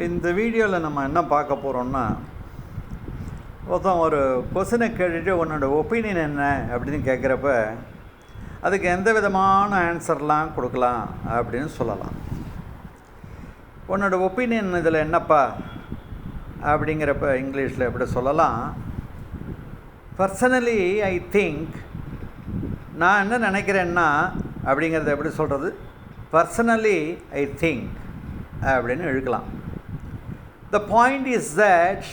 இந்த வீடியோவில் நம்ம என்ன பார்க்க போகிறோம்னா, ஒருத்தன் ஒரு கொஸ்டினை கேட்டுட்டு உன்னோட ஒப்பீனியன் என்ன அப்படின்னு கேட்குறப்ப அதுக்கு எந்த விதமான ஆன்சர்லாம் கொடுக்கலாம் அப்படின்னு சொல்லலாம். உன்னோட ஒப்பீனியன் இதில் என்னப்பா அப்படிங்கிறப்ப இங்கிலீஷில் எப்படி சொல்லலாம், பர்சனலி ஐ திங்க், நான் என்ன நினைக்கிறேன்னா அப்படிங்கிறத எப்படி சொல்கிறது, பர்சனலி ஐ திங்க் அப்படின்னு எழுக்கலாம். த பாயிண்ட் இஸ் தட்,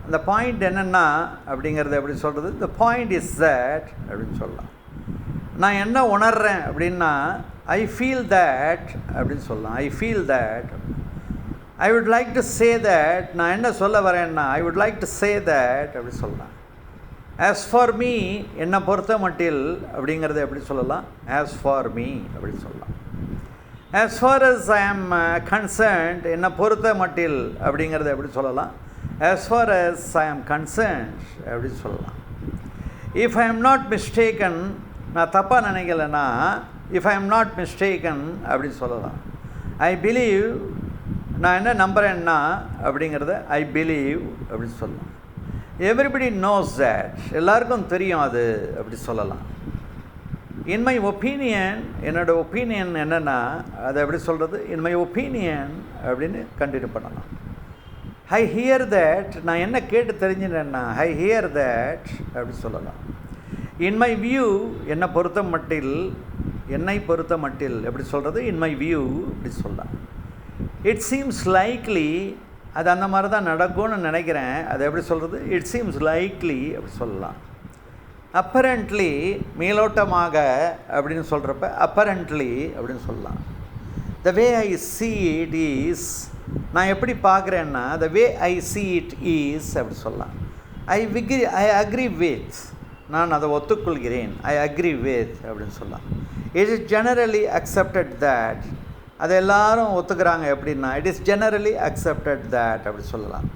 அந்த பாயிண்ட் என்னென்னா அப்படிங்கிறத எப்படி சொல்கிறது, த பாயிண்ட் இஸ் தட் அப்படின்னு சொல்லலாம். நான் என்ன உணர்றேன் அப்படின்னா ஐ ஃபீல் தட் அப்படின்னு சொல்லலாம். I feel that, I would like to say that, நான் என்ன சொல்ல வரேன்னா I would like to say that அப்படி சொல்லலாம். ஆஸ் ஃபார் மீ, என்னை பொறுத்த மட்டில் அப்படிங்கிறத எப்படி சொல்லலாம், ஆஸ் ஃபார் மீ அப்படின்னு சொல்லலாம். ஆஸ் ஃபார் அஸ் ஐ ஆம் கன்சர்ன்ட், என்னை பொறுத்த மட்டில் அப்படிங்கிறத எப்படி சொல்லலாம், ஆஸ் ஃபார் அஸ் ஐ ஆம் கன்சர்ன்ட் அப்படி சொல்லலாம். If I am not mistaken, நான் தப்பாக நினைக்கலைன்னா if I am not mistaken அப்படின்னு சொல்லலாம். ஐ பிலீவ், நான் என்ன நம்புகிறேன்னா அப்படிங்கிறத ஐ பிலீவ் அப்படின்னு சொல்லலாம். எவ்ரிபடி நோஸ் தட், எல்லாருக்கும் தெரியும் அது அப்படி சொல்லலாம். இன் மை ஒப்பீனியன், என்னோடய ஒப்பீனியன் என்னென்னா அதை எப்படி சொல்கிறது, இன் மை ஒப்பீனியன் அப்படின்னு கண்டினியூ பண்ணலாம். ஐ ஹியர் தட், நான் என்ன கேட்டு தெரிஞ்சுட்டேன்னா ஐ ஹியர் தட் அப்படி சொல்லலாம். இன் மை வியூ, என்னை பொறுத்த மட்டில், என்னை பொறுத்த மட்டில் எப்படி சொல்கிறது, இன் மை வியூ அப்படி சொல்லலாம். இட் சீம்ஸ் லைக்லி, அது அந்த மாதிரி தான் நடக்கும்னு நினைக்கிறேன், அதை எப்படி சொல்கிறது, இட் சீம்ஸ் லைக்லி அப்படி சொல்லலாம். அப்பரண்ட்லி, மேலோட்டமாக அப்படின்னு சொல்கிறப்ப அப்பரண்ட்லி அப்படின்னு சொல்லலாம். த வே ஐ see it is, நான் எப்படி பார்க்குறேன்னா த வே ஐ see it is அப்படி சொல்லலாம். ஐ அக்ரி வித், நான் அதை ஒத்துக்கொள்கிறேன், ஐ அக்ரி வித் அப்படின்னு சொல்லலாம். It is generally accepted that, அது எல்லாரும் ஒத்துக்கிறாங்க எப்படின்னா it is generally accepted that அப்படி சொல்லலாம்.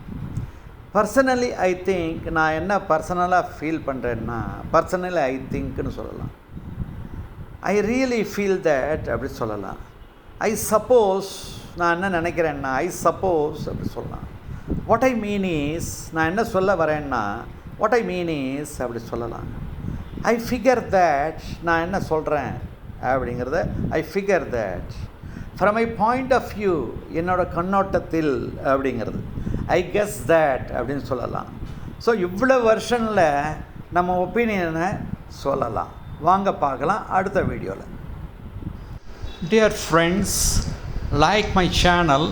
பர்சனலி ஐ திங்க், நான் என்ன பர்சனலாக ஃபீல் பண்ணுறேன்னா பர்சனலி ஐ திங்க்னு சொல்லலாம். ஐ ரியலி ஃபீல் தட் அப்படி சொல்லலாம். ஐ சப்போஸ், நான் என்ன நினைக்கிறேன்னா ஐ சப்போஸ் அப்படி சொல்லலாம். வாட் ஐ மீன் இஸ், நான் என்ன சொல்ல வரேன்னா வாட் ஐ மீன் இஸ் அப்படி சொல்லலாம். ஐ ஃபிகர் தட், நான் என்ன சொல்கிறேன் அப்படிங்கிறத I figure that. From my point of view, என்னோட கண்ணோட்டத்தில் அப்படிங்கிறது ஐ கெஸ் தட் அப்படின்னு சொல்லலாம். ஸோ இவ்வளோ வெர்ஷனில் நம்ம ஒப்பீனியனை சொல்லலாம். வாங்க பார்க்கலாம் அடுத்த வீடியோவில். Dear friends, like my channel,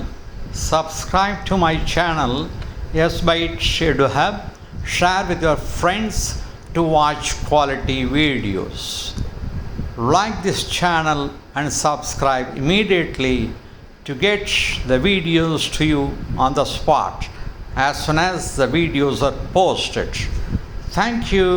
subscribe to my channel, yes by it should have, share with your friends to watch quality videos. Like this channel and subscribe immediately to get the videos to you on the spot as soon as the videos are posted. Thank you.